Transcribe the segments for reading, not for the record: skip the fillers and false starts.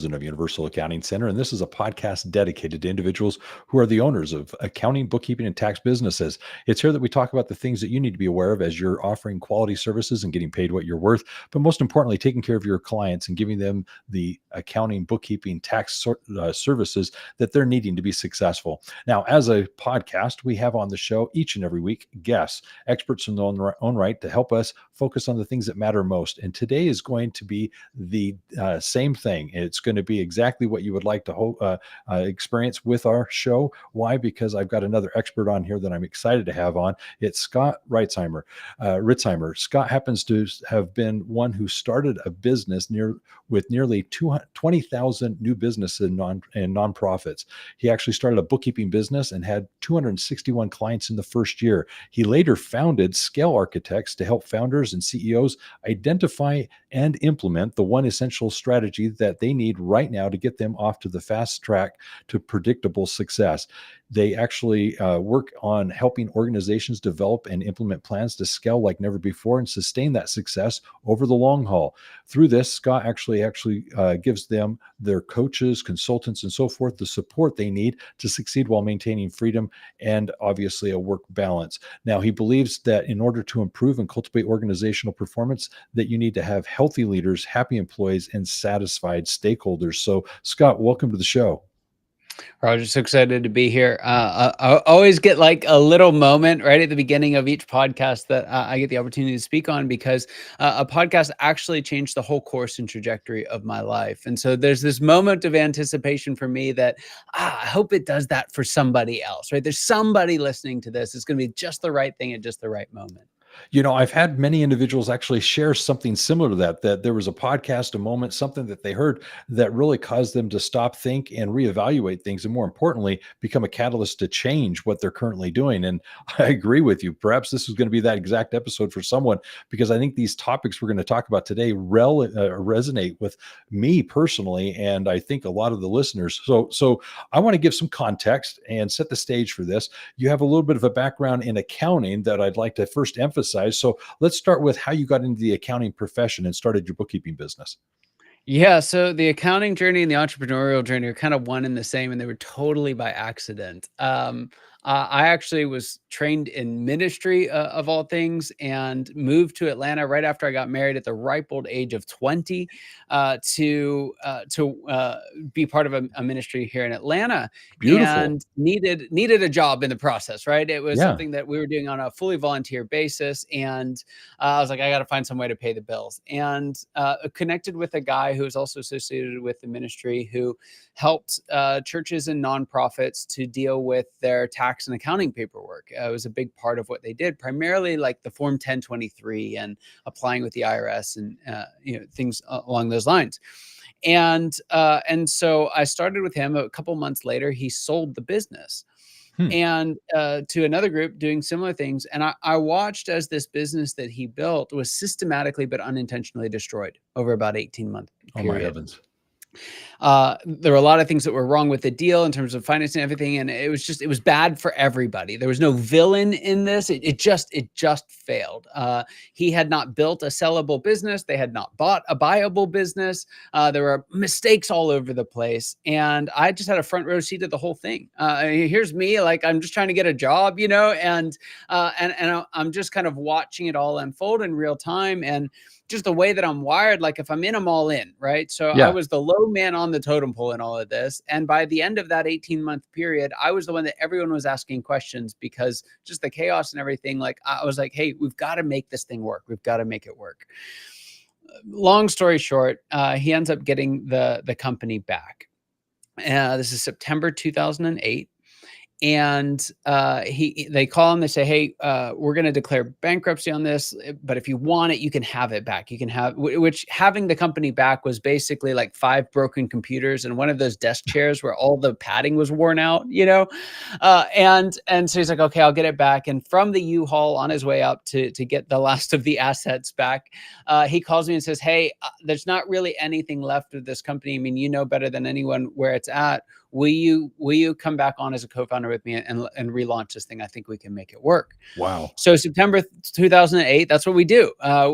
Of Universal Accounting Center, and this is a podcast dedicated to individuals who are the owners of accounting, bookkeeping, and tax businesses. It's here that we talk about the things that you need to be aware of as you're offering quality services and getting paid what you're worth, but most importantly, taking care of your clients and giving them the accounting, bookkeeping, tax services that they're needing to be successful. Now, as a podcast, we have on the show each and every week guests, experts in their own right, to help us focus on the things that matter most. And today is going to be the same thing. It's going to be exactly what you would like to experience with our show. Why? Because I've got another expert on here that I'm excited to have on. It's Scott Ritzheimer. Scott happens to have been one who started a business with nearly 20,000 new businesses and nonprofits. He actually started a bookkeeping business and had 261 clients in the first year. He later founded Scale Architects to help founders and CEOs identify and implement the one essential strategy that they need right now to get them off to the fast track to predictable success. They actually work on helping organizations develop and implement plans to scale like never before and sustain that success over the long haul. Through this, Scott actually gives them, their coaches, consultants, and so forth, the support they need to succeed while maintaining freedom and obviously a work balance. Now, he believes that in order to improve and cultivate organizational performance, that you need to have healthy leaders, happy employees, and satisfied stakeholders. So, Scott, welcome to the show. Roger, so excited to be here. I always get like a little moment right at the beginning of each podcast that I get the opportunity to speak on, because a podcast actually changed the whole course and trajectory of my life. And so there's this moment of anticipation for me that I hope it does that for somebody else, right? There's somebody listening to this. It's going to be just the right thing at just the right moment. You know, I've had many individuals actually share something similar to that there was a podcast, a moment, something that they heard that really caused them to stop, think, and reevaluate things. And more importantly, become a catalyst to change what they're currently doing. And I agree with you. Perhaps this is going to be that exact episode for someone, because I think these topics we're going to talk about today resonate with me personally. And I think a lot of the listeners. So I want to give some context and set the stage for this. You have a little bit of a background in accounting that I'd like to first emphasize. So let's start with how you got into the accounting profession and started your bookkeeping business. Yeah, so the accounting journey and the entrepreneurial journey are kind of one and the same, and they were totally by accident. I actually was trained in ministry, of all things, and moved to Atlanta right after I got married at the ripe old age of 20 to be part of a ministry here in Atlanta. Beautiful. And needed a job in the process, right? It was Yeah. something that we were doing on a fully volunteer basis, and I was like, I got to find some way to pay the bills, and connected with a guy who was also associated with the ministry, who helped churches and nonprofits to deal with their tax and accounting paperwork. It was a big part of what they did, primarily like the Form 1023 and applying with the IRS and things along those lines. And so I started with him. A couple months later, he sold the business. And to another group doing similar things. And I watched as this business that he built was systematically but unintentionally destroyed over about 18-month period. Oh my heavens. There were a lot of things that were wrong with the deal in terms of financing and everything. And it was bad for everybody. There was no villain in this. It just failed. He had not built a sellable business. They had not bought a buyable business. There were mistakes all over the place. And I just had a front row seat of the whole thing. Here's me, like, I'm just trying to get a job, and I'm just kind of watching it all unfold in real time. And just the way that I'm wired, like if I'm in, I'm all in, right? So yeah. I was the low man on the totem pole in all of this. And by the end of that 18-month period, I was the one that everyone was asking questions, because just the chaos and everything, like I was like, hey, we've got to make this thing work. We've got to make it work. Long story short, he ends up getting the company back. This is September 2008. And they call him, they say, hey, we're going to declare bankruptcy on this, but if you want it, you can have it back. You can have, which having the company back was basically like 5 broken computers and one of those desk chairs where all the padding was worn out, and so he's like, okay, I'll get it back. And from the U-Haul on his way up to get the last of the assets back, he calls me and says, hey, there's not really anything left of this company. I mean, you know better than anyone where it's at. will you come back on as a co-founder with me and relaunch this thing? I think we can make it work. Wow. So September 2008, that's what we do.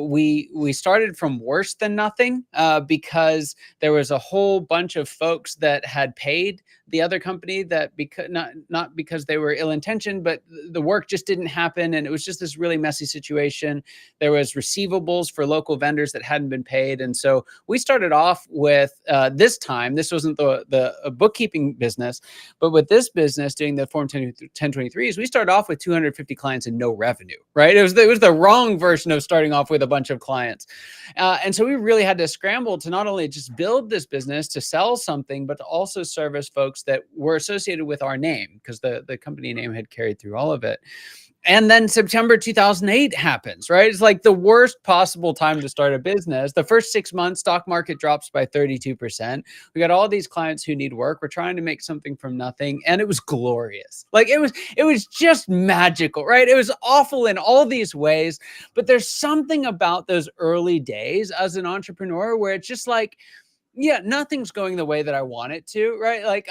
We started from worse than nothing because there was a whole bunch of folks that had paid the other company that because not because they were ill-intentioned, but the work just didn't happen, and it was just this really messy situation. There was receivables for local vendors that hadn't been paid, and so we started off with this time. This wasn't the bookkeeping business, but with this business doing the Form 1023s, we started off with 250 clients and no revenue. Right? It was the wrong version of starting off with a bunch of clients, and so we really had to scramble to not only just build this business to sell something, but to also service folks that were associated with our name, because the company name had carried through all of it. And then September 2008 happens, right? It's like the worst possible time to start a business. The first 6 months, stock market drops by 32%. We got all these clients who need work. We're trying to make something from nothing. And it was glorious. Like it was just magical, right? It was awful in all these ways. But there's something about those early days as an entrepreneur where it's just like, yeah, nothing's going the way that I want it to, right? Like,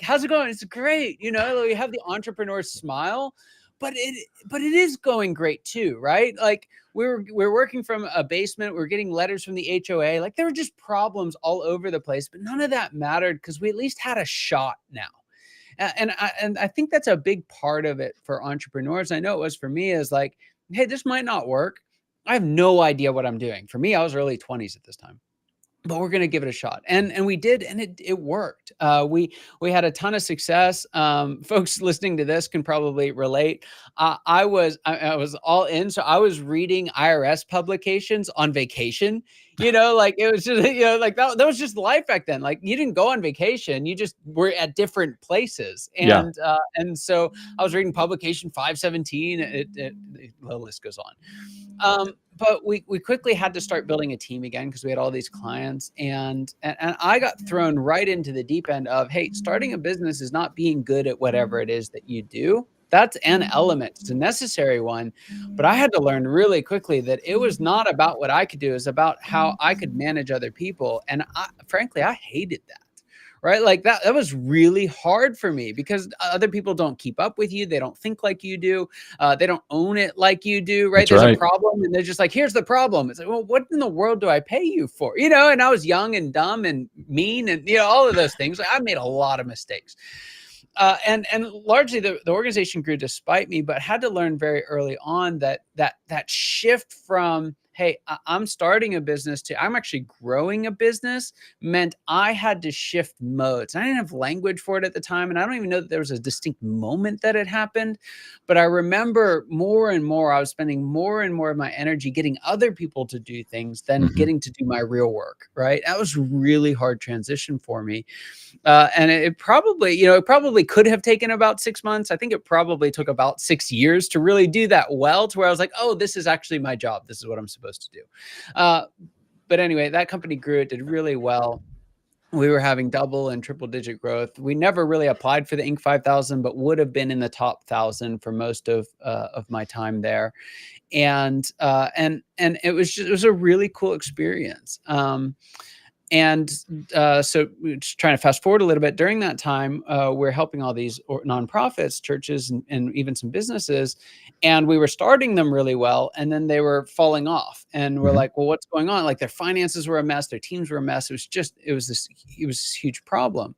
how's it going? It's great. You know, you have the entrepreneur smile, but it is going great too, right? Like we're working from a basement. We're getting letters from the HOA. Like there were just problems all over the place, but none of that mattered because we at least had a shot now. And I think that's a big part of it for entrepreneurs. I know it was for me, is like, hey, this might not work. I have no idea what I'm doing. For me, I was early 20s at this time, but we're going to give it a shot. And we did, and it worked. We had a ton of success. Folks listening to this can probably relate. I was all in. So I was reading IRS publications on vacation, like it was just, like that was just life back then. Like you didn't go on vacation, you just were at different places. Yeah. And so I was reading publication 517, the list goes on. But we quickly had to start building a team again because we had all these clients, and I got thrown right into the deep end of, hey, starting a business is not being good at whatever it is that you do. That's an element. It's a necessary one. But I had to learn really quickly that it was not about what I could do. It was about how I could manage other people. And frankly, I hated that. Right? Like that was really hard for me because other people don't keep up with you. They don't think like you do. They don't own it like you do. Right? That's There's right. a problem and they're just like, here's the problem. It's like, well, what in the world do I pay you for? And I was young and dumb and mean and, all of those things. I made a lot of mistakes. And largely the organization grew despite me, but had to learn very early on that shift from, hey, I'm starting a business to I'm actually growing a business meant I had to shift modes. I didn't have language for it at the time. And I don't even know that there was a distinct moment that it happened. But I remember more and more, I was spending more and more of my energy getting other people to do things than getting to do my real work. Right. That was a really hard transition for me. And it probably could have taken about 6 months. I think it probably took about 6 years to really do that well, to where I was like, oh, this is actually my job. This is what I'm supposed to do. But anyway, that company grew. It did really well. We were having double and triple digit growth. We never really applied for the Inc. 5000, but would have been in the top 1,000 for most of my time there. And it was a really cool experience. So just trying to fast forward a little bit, during that time, we're helping all these nonprofits, churches, and even some businesses. And we were starting them really well. And then they were falling off. And we're like, well, what's going on? Like their finances were a mess. Their teams were a mess. It was this huge problem.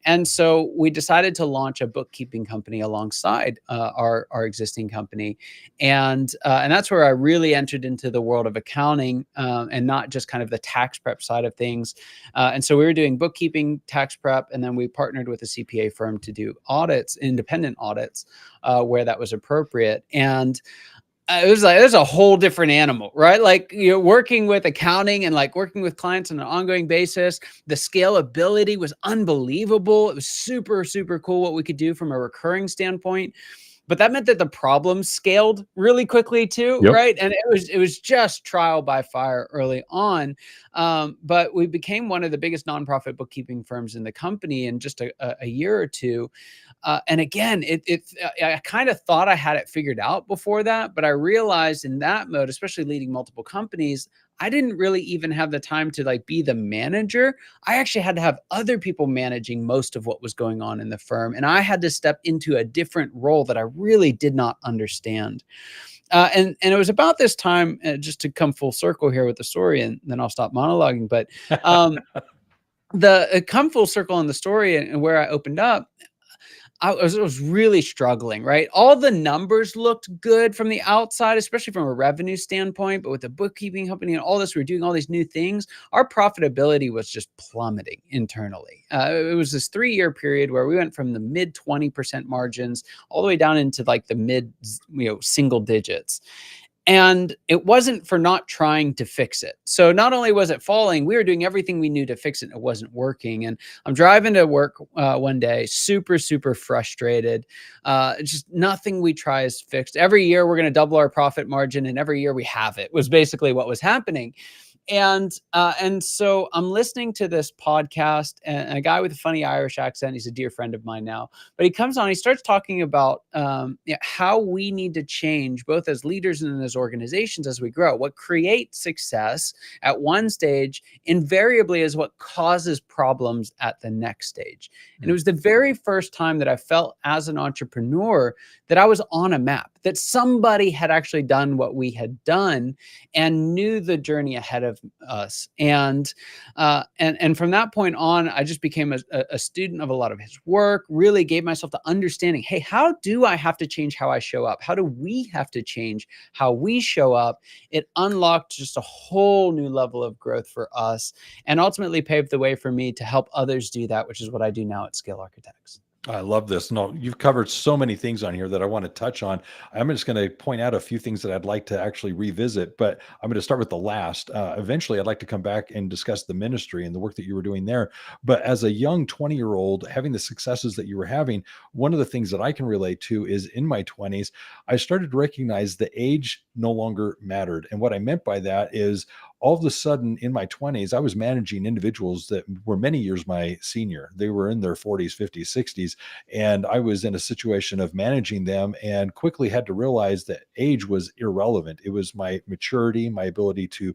And so we decided to launch a bookkeeping company alongside our existing company. And that's where I really entered into the world of accounting, and not just kind of the tax prep side of things. And so we were doing bookkeeping, tax prep, and then we partnered with a CPA firm to do audits, independent audits, where that was appropriate. And it was like, there's a whole different animal, right? Like working with accounting and like working with clients on an ongoing basis. The scalability was unbelievable. It was super, super cool what we could do from a recurring standpoint. But that meant that the problems scaled really quickly too, right? And it was just trial by fire early on. But we became one of the biggest nonprofit bookkeeping firms in the company in just a year or two. And again, I kind of thought I had it figured out before that, but I realized in that mode, especially leading multiple companies, I didn't really even have the time to like be the manager. I actually had to have other people managing most of what was going on in the firm. And I had to step into a different role that I really did not understand. And it was about this time, just to come full circle here with the story, and then I'll stop monologuing. But the come full circle in the story and where I opened up, I was really struggling, right? All the numbers looked good from the outside, especially from a revenue standpoint, but with the bookkeeping company and all this, we were doing all these new things. Our profitability was just plummeting internally. It was this 3-year period where we went from the mid 20% margins all the way down into like the mid, single digits. And it wasn't for not trying to fix it. So not only was it falling, we were doing everything we knew to fix it, and it wasn't working. And I'm driving to work one day, super, super frustrated. Just nothing we try is fixed. Every year we're going to double our profit margin, and every year we have it, was basically what was happening. And so I'm listening to this podcast, and a guy with a funny Irish accent. He's a dear friend of mine now, but he comes on. He starts talking about how we need to change, both as leaders and as organizations, as we grow. What creates success at one stage invariably is what causes problems at the next stage. And it was the very first time that I felt as an entrepreneur that I was on a map, that somebody had actually done what we had done and knew the journey ahead of us. And from that point on, I just became a student of a lot of his work, really gave myself the understanding, hey, how do I have to change how I show up? How do we have to change how we show up? It unlocked just a whole new level of growth for us, and ultimately paved the way for me to help others do that, which is what I do now at Scale Architects. I love this. No, you've covered so many things on here that I want to touch on. I'm just going to point out a few things that I'd like to actually revisit, but I'm going to start with the last. Eventually, I'd like to come back and discuss the ministry and the work that you were doing there. But as a young 20-year-old, having the successes that you were having, one of the things that I can relate to is in my 20s, I started to recognize the age no longer mattered. And what I meant by that is all of a sudden in my 20s, I was managing individuals that were many years my senior. They were in their 40s, 50s, 60s. And I was in a situation of managing them and quickly had to realize that age was irrelevant. It was my maturity, my ability to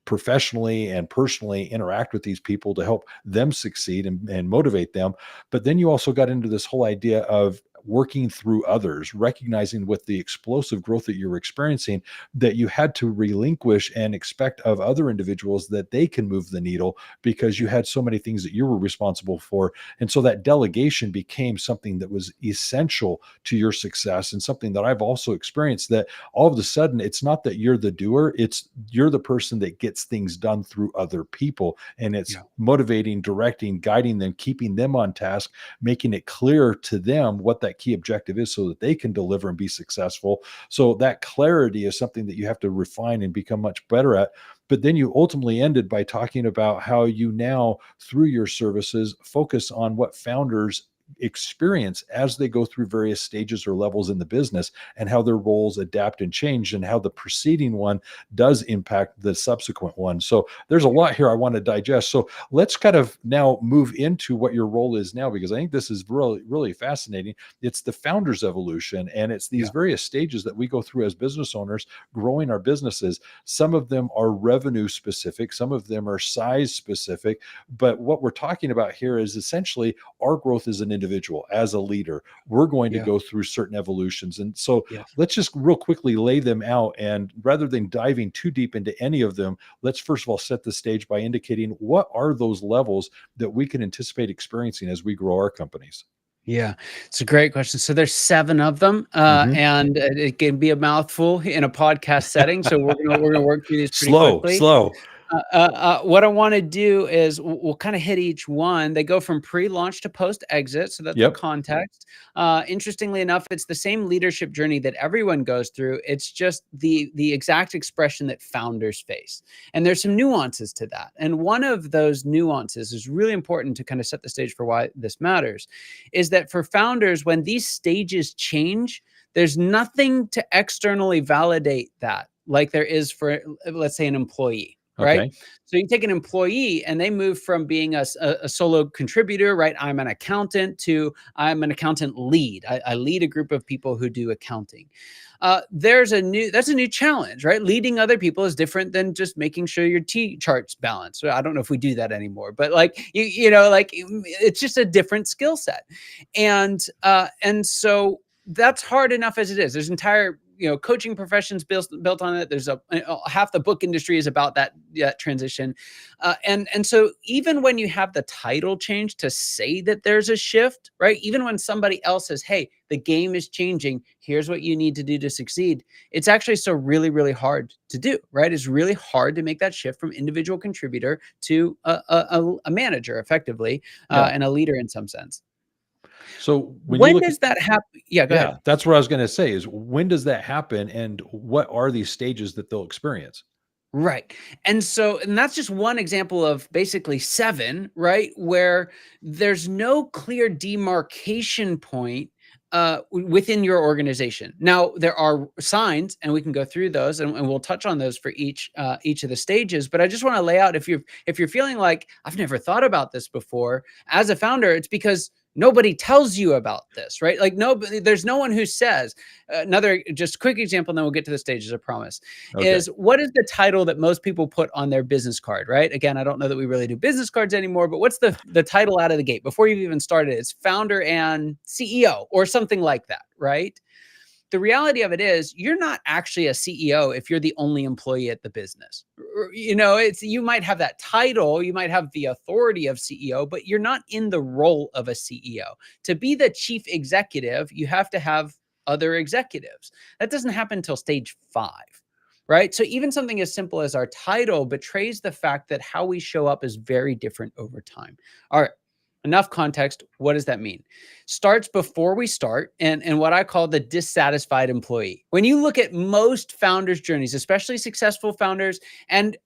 professionally and personally interact with these people to help them succeed and motivate them. But then you also got into this whole idea of working through others, recognizing with the explosive growth that you're experiencing, that you had to relinquish and expect of other individuals that they can move the needle because you had so many things that you were responsible for. And so that delegation became something that was essential to your success, and something that I've also experienced, that all of a sudden it's not that you're the doer, it's you're the person that gets things done through other people. And it's motivating, directing, guiding them, keeping them on task, making it clear to them what that key objective is so that they can deliver and be successful. So that clarity is something that you have to refine and become much better at. But then you ultimately ended by talking about how you now, through your services, focus on what founders experience as they go through various stages or levels in the business, and how their roles adapt and change, and how the preceding one does impact the subsequent one. So there's a lot here I want to digest. So let's kind of now move into what your role is now, because I think this is really, really fascinating. It's the founder's evolution, and it's these various stages that we go through as business owners growing our businesses. Some of them are revenue specific, some of them are size specific, but what we're talking about here is essentially our growth as an individual, as a leader. We're going to go through certain evolutions. And so let's just real quickly lay them out. And rather than diving too deep into any of them, let's first of all set the stage by indicating what are those levels that we can anticipate experiencing as we grow our companies. Yeah, it's a great question. So there's 7 of them, and it can be a mouthful in a podcast setting. So we're gonna work through these pretty quickly. Slow. What I want to do is we'll kind of hit each one. They go from pre-launch to post-exit, so that's the context. Interestingly enough, it's the same leadership journey that everyone goes through. It's just the exact expression that founders face, and there's some nuances to that. And one of those nuances is really important to kind of set the stage for why this matters. Is that for founders, when these stages change, there's nothing to externally validate that, like there is for, let's say, an employee. right? Okay. So you take an employee and they move from being a solo contributor, right? I'm an accountant to I'm an accountant lead. I lead a group of people who do accounting. That's a new challenge, right? Leading other people is different than just making sure your T charts balance. I don't know if we do that anymore, but like like it's just a different skill set, and so that's hard enough as it is. There's entire coaching professions built on it. There's half the book industry is about that transition, and so even when you have the title change to say that there's a shift, right? Even when somebody else says, "Hey, the game is changing. Here's what you need to do to succeed," it's actually so really, really hard to do, right? It's really hard to make that shift from individual contributor to a manager, effectively, Yeah. and a leader in some sense. So when you When look at does that happen? Yeah, go ahead. yeah, that's what I was gonna say is when does that happen and what are these stages that they'll experience? Right. And that's just one example of basically seven, right? Where there's no clear demarcation point within your organization. Now, there are signs, and we can go through those, and we'll touch on those for each of the stages. But I just want to lay out, if you're feeling like I've never thought about this before as a founder, it's because nobody tells you about this, right? Like nobody, there's no one who says. Another just quick example, and then we'll get to the stages, I promise, Okay. is what is the title that most people put on their business card, right? Again, I don't know that we really do business cards anymore, but what's the title out of the gate before you've even started? It's founder and CEO or something like that, right? The reality of it is you're not actually a CEO if you're the only employee at the business. It's you might have that title, you might have the authority of CEO, but you're not in the role of a CEO. To be the chief executive, you have to have other executives. That doesn't happen until stage 5. Right. So even something as simple as our title betrays the fact that how we show up is very different over time. All right. Enough context. What does that mean? Starts before we start, and what I call the dissatisfied employee. When you look at most founders' journeys, especially successful founders and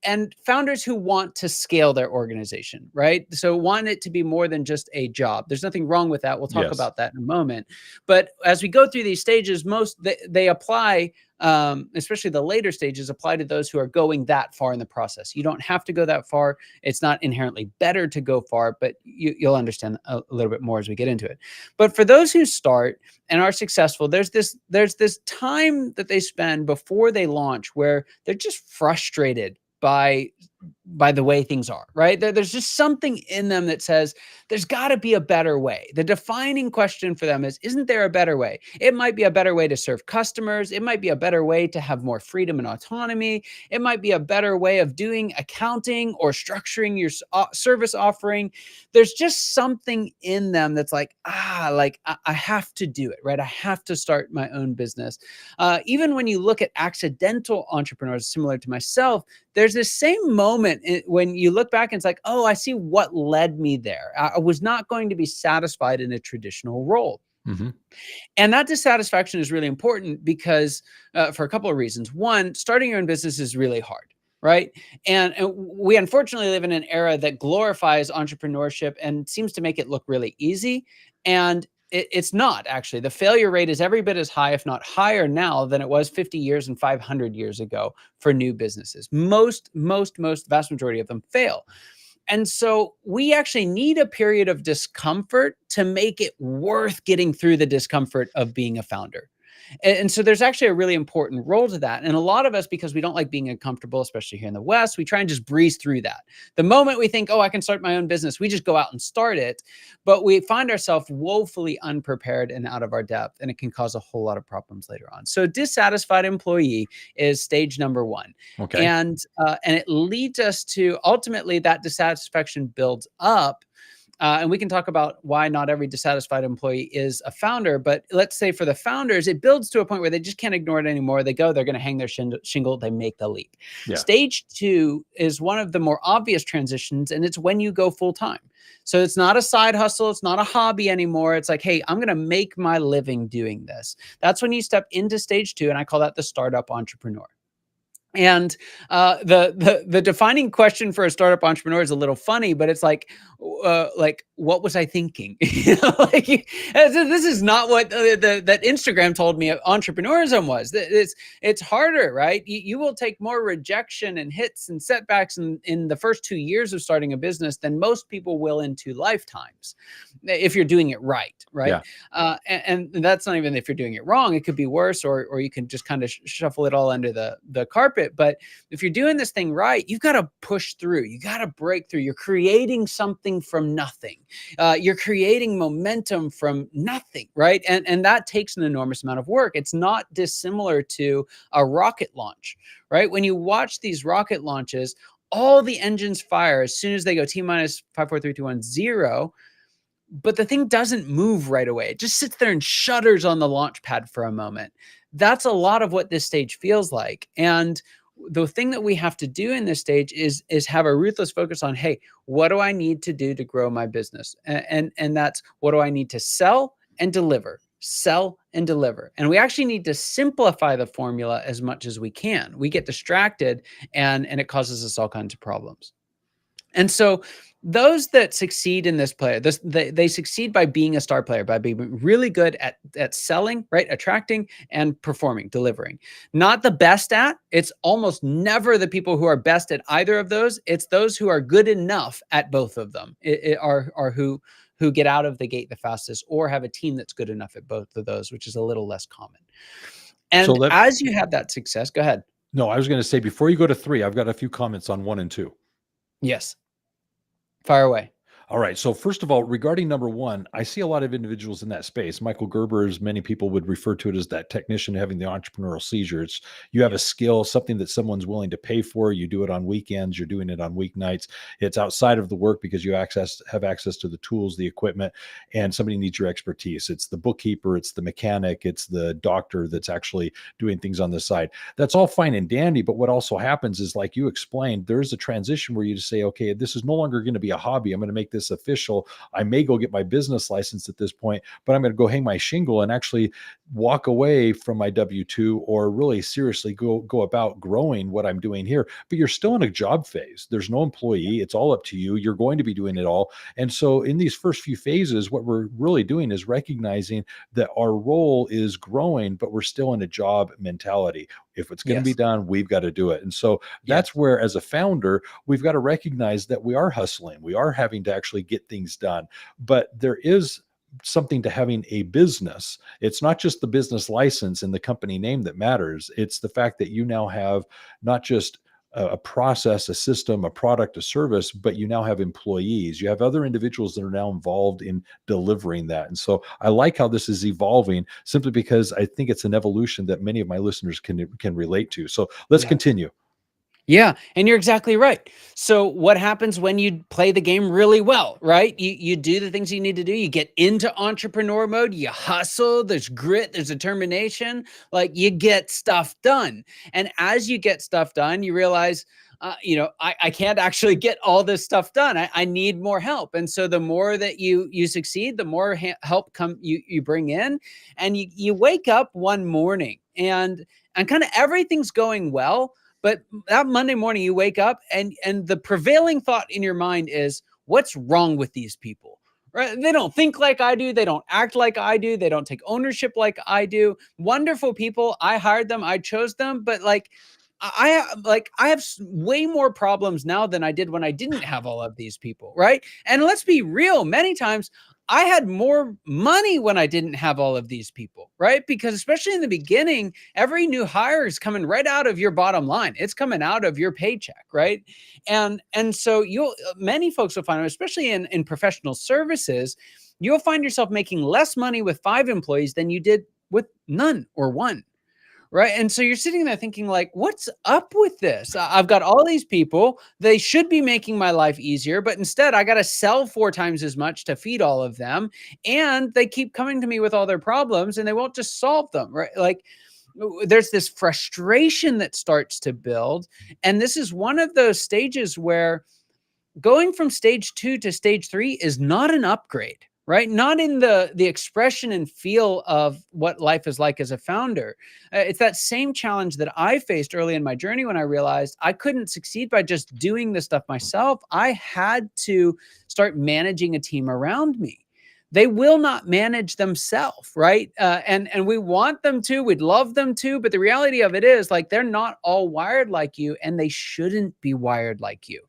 founders who want to scale their organization, right? So want it to be more than just a job. There's nothing wrong with that. We'll talk Yes. about that in a moment. But as we go through these stages, they apply, especially the later stages, apply to those who are going that far in the process. You don't have to go that far. It's not inherently better to go far, but you'll understand a little bit more as we get into it. But for those who start and are successful, there's this time that they spend before they launch where they're just frustrated by the way things are, right? There's just something in them that says there's got to be a better way. The defining question for them is, isn't there a better way? It might be a better way to serve customers. It might be a better way to have more freedom and autonomy. It might be a better way of doing accounting or structuring your service offering. There's just something in them that's like, I have to do it, right? I have to start my own business. Even when you look at accidental entrepreneurs similar to myself, there's this same moment when you look back and it's like, oh, I see what led me there. I was not going to be satisfied in a traditional role. Hmm. And that dissatisfaction is really important because for a couple of reasons. One, starting your own business is really hard, right? And we unfortunately live in an era that glorifies entrepreneurship and seems to make it look really easy. And it's not actually. The failure rate is every bit as high, if not higher now than it was 50 years and 500 years ago for new businesses. Most, vast majority of them fail. And so we actually need a period of discomfort to make it worth getting through the discomfort of being a founder. And so there's actually a really important role to that. And a lot of us, because we don't like being uncomfortable, especially here in the West, we try and just breeze through that. The moment we think, oh, I can start my own business, we just go out and start it. But we find ourselves woefully unprepared and out of our depth, and it can cause a whole lot of problems later on. So dissatisfied employee is stage number 1. Okay. And it leads us to ultimately that dissatisfaction builds up. And we can talk about why not every dissatisfied employee is a founder. But let's say for the founders, it builds to a point where they just can't ignore it anymore. They're going to hang their shingle, they make the leap. Yeah. Stage 2 is one of the more obvious transitions, and it's when you go full time. So it's not a side hustle. It's not a hobby anymore. It's like, hey, I'm going to make my living doing this. That's when you step into stage 2. And I call that the startup entrepreneur. And the defining question for a startup entrepreneur is a little funny, but it's like, like, what was I thinking? Like, this is not what that Instagram told me entrepreneurism was. It's harder, right? You will take more rejection and hits and setbacks in the first 2 years of starting a business than most people will in 2 lifetimes, if you're doing it right, right? Yeah. And that's not even if you're doing it wrong. It could be worse, or you can just kind of shuffle it all under the carpet. But if you're doing this thing right, you've got to push through. You got to break through. You're creating something from nothing. You're creating momentum from nothing, right? And that takes an enormous amount of work. It's not dissimilar to a rocket launch, right? When you watch these rocket launches, all the engines fire as soon as they go T minus 5, 4, 3, 2, 1, 0. But the thing doesn't move right away. It just sits there and shudders on the launch pad for a moment. That's a lot of what this stage feels like. And the thing that we have to do in this stage is have a ruthless focus on, hey, what do I need to do to grow my business? And that's, what do I need to sell and deliver? Sell and deliver. And we actually need to simplify the formula as much as we can. We get distracted, and it causes us all kinds of problems. And so those that succeed in this play, they succeed by being a star player, by being really good at selling, right? Attracting and performing, delivering. Not the best at. It's almost never the people who are best at either of those. It's those who are good enough at both of them are who get out of the gate the fastest, or have a team that's good enough at both of those, which is a little less common. So And as you have that success, go ahead. no, I was going to say, before you go to 3, I've got a few comments on 1 and 2. Yes. Fire away. All right. So first of all, regarding number 1, I see a lot of individuals in that space. Michael Gerber, as many people would refer to it, as that technician having the entrepreneurial seizure. It's, you have a skill, something that someone's willing to pay for. You do it on weekends. You're doing it on weeknights. It's outside of the work because you have access to the tools, the equipment, and somebody needs your expertise. It's the bookkeeper, it's the mechanic, it's the doctor that's actually doing things on the side. That's all fine and dandy. But what also happens is, like you explained, there's a transition where you just say, okay, this is no longer going to be a hobby. I'm going to make this official. I may go get my business license at this point, but I'm going to go hang my shingle and actually walk away from my W-2, or really seriously go about growing what I'm doing here. But you're still in a job phase. There's no employee. It's all up to you. You're going to be doing it all. And so in these first few phases, what we're really doing is recognizing that our role is growing, but we're still in a job mentality. If it's going to be done, we've got to do it. And so that's where, as a founder, we've got to recognize that we are hustling. We are having to actually get things done. But there is something to having a business. It's not just the business license and the company name that matters. It's the fact that you now have not just a process, a system, a product, a service, but you now have employees. You have other individuals that are now involved in delivering that. And so I like how this is evolving, simply because I think it's an evolution that many of my listeners can relate to. So let's continue. Yeah, and you're exactly right. So what happens when you play the game really well, right? You do the things you need to do. You get into entrepreneur mode, you hustle, there's grit, there's determination, like you get stuff done. And as you get stuff done, you realize, I can't actually get all this stuff done. I need more help. And so the more that you succeed, the more help you bring in, and you wake up one morning and kind of everything's going well. But that Monday morning, you wake up and the prevailing thought in your mind is, what's wrong with these people? Right? They don't think like I do. They don't act like I do. They don't take ownership like I do. Wonderful people. I hired them. I chose them. But I have way more problems now than I did when I didn't have all of these people. Right. And let's be real. Many times I had more money when I didn't have all of these people, right? Because especially in the beginning, every new hire is coming right out of your bottom line. It's coming out of your paycheck, right? And so many folks will find, especially in professional services, you'll find yourself making less money with 5 employees than you did with none or 1. Right. And so you're sitting there thinking, like, what's up with this? I've got all these people. They should be making my life easier, but instead I got to sell 4 times as much to feed all of them. And they keep coming to me with all their problems and they won't just solve them. Right. Like, there's this frustration that starts to build. And this is one of those stages where going from stage 2 to stage 3 is not an upgrade. right? Not in the expression and feel of what life is like as a founder. It's that same challenge that I faced early in my journey when I realized I couldn't succeed by just doing this stuff myself. I had to start managing a team around me. They will not manage themselves, right? And we want them to, we'd love them to, but the reality of it is, like, they're not all wired like you, and they shouldn't be wired like you.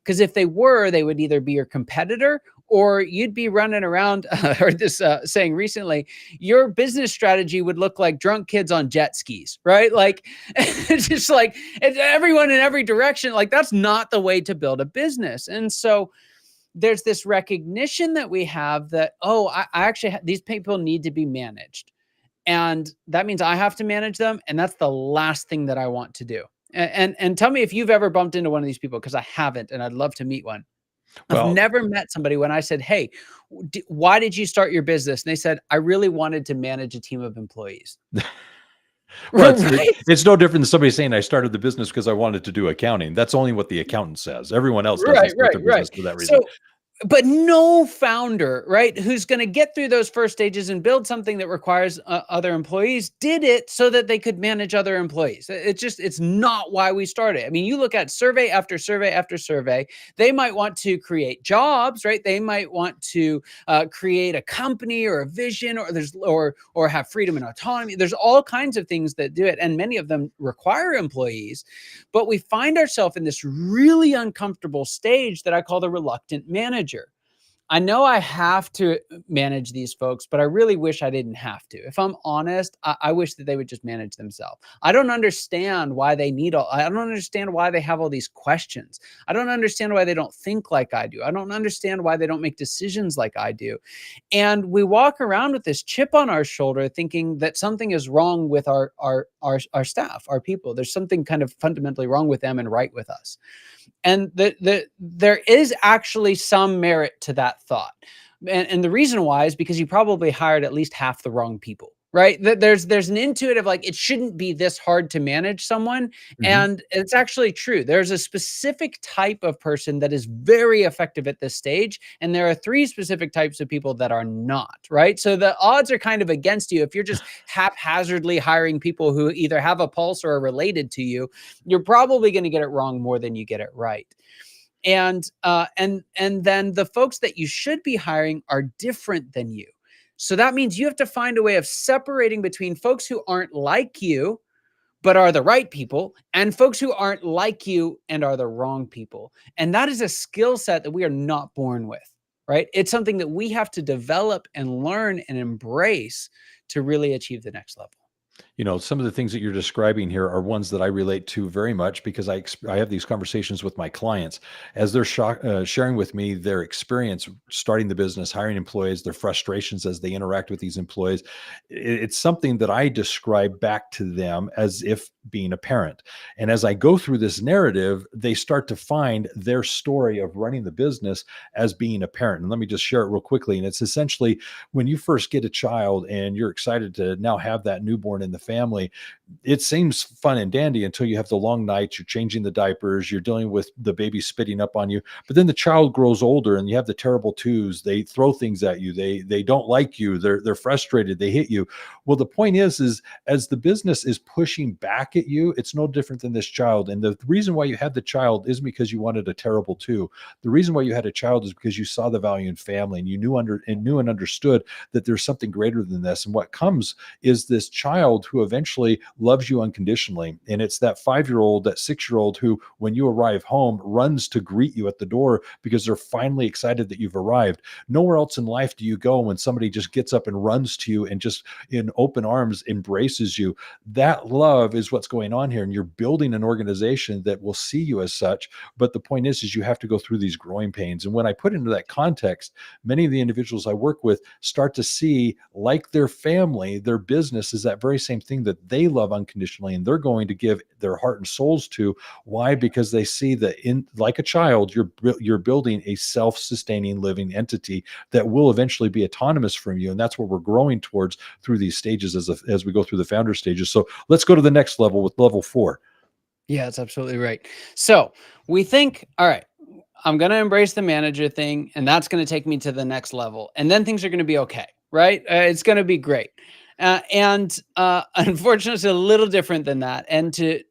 Because if they were, they would either be your competitor or you'd be running around. I heard this saying recently, your business strategy would look like drunk kids on jet skis, right? Like, it's just like it's everyone in every direction. Like, that's not the way to build a business. And so there's this recognition that we have that, oh, I actually, these people need to be managed. And that means I have to manage them. And that's the last thing that I want to do. And tell me if you've ever bumped into one of these people, because I haven't, and I'd love to meet one. I've Well, never met somebody when I said, "Hey, why did you start your business?" And they said, "I really wanted to manage a team of employees." well, Right? it's no different than somebody saying I started the business because I wanted to do accounting. That's only what the accountant says. Everyone else doesn't Right, start right, their right. business for that reason. So but no founder, right, who's going to get through those first stages and build something that requires other employees did it so that they could manage other employees. It's not why we started. I mean, you look at survey after survey after survey, they might want to create jobs, right? They might want to create a company or a vision, or have freedom and autonomy. There's all kinds of things that do it, and many of them require employees. But we find ourselves in this really uncomfortable stage that I call the reluctant manager. I know I have to manage these folks, but I really wish I didn't have to. If I'm honest, I wish that they would just manage themselves. I don't understand why they need all, I don't understand why they have all these questions. I don't understand why they don't think like I do. I don't understand why they don't make decisions like I do. And we walk around with this chip on our shoulder thinking that something is wrong with our staff, our people. There's something kind of fundamentally wrong with them and right with us. And there is actually some merit to that thought. And the reason why is because you probably hired at least half the wrong people, right? There's an intuitive, like, it shouldn't be this hard to manage someone. Mhm. And it's actually true. There's a specific type of person that is very effective at this stage. And there are three specific types of people that are not, right? So the odds are kind of against you if you're just haphazardly hiring people who either have a pulse or are related to you. You're probably going to get it wrong more than you get it right. And then the folks that you should be hiring are different than you. So that means you have to find a way of separating between folks who aren't like you but are the right people, and folks who aren't like you and are the wrong people. And that is a skill set that we are not born with, right? It's something that we have to develop and learn and embrace to really achieve the next level. Some of the things that you're describing here are ones that I relate to very much because I have these conversations with my clients as they're sharing with me their experience starting the business, hiring employees, their frustrations as they interact with these employees. It's something that I describe back to them as if being a parent. And as I go through this narrative, they start to find their story of running the business as being a parent. And let me just share it real quickly. And it's essentially when you first get a child and you're excited to now have that newborn in the family, it seems fun and dandy until you have the long nights, you're changing the diapers, you're dealing with the baby spitting up on you. But then the child grows older and you have the terrible twos. They throw things at you. They don't like you. They're frustrated. They hit you. Well, the point is as the business is pushing back at you, it's no different than this child. And the reason why you had the child isn't because you wanted a terrible two. The reason why you had a child is because you saw the value in family and you knew and understood that there's something greater than this. And what comes is this child who eventually loves you unconditionally. And it's that 5-year-old, that 6-year-old who, when you arrive home, runs to greet you at the door because they're finally excited that you've arrived. Nowhere else in life do you go when somebody just gets up and runs to you and just in open arms embraces you. That love is what's going on here. And you're building an organization that will see you as such. But the point is you have to go through these growing pains. And when I put into that context, many of the individuals I work with start to see, like their family, their business is that very same thing that they love unconditionally. And they're going to give their heart and souls to. Why? Because they see that like a child, you're building a self-sustaining living entity that will eventually be autonomous from you. And that's what we're growing towards through these stages as we go through the founder stages. So let's go to the next level with level 4. Yeah, that's absolutely right. So we think, all right, I'm going to embrace the manager thing, and that's going to take me to the next level. And then things are going to be okay, right? It's going to be great. And unfortunately, it's a little different than that. And to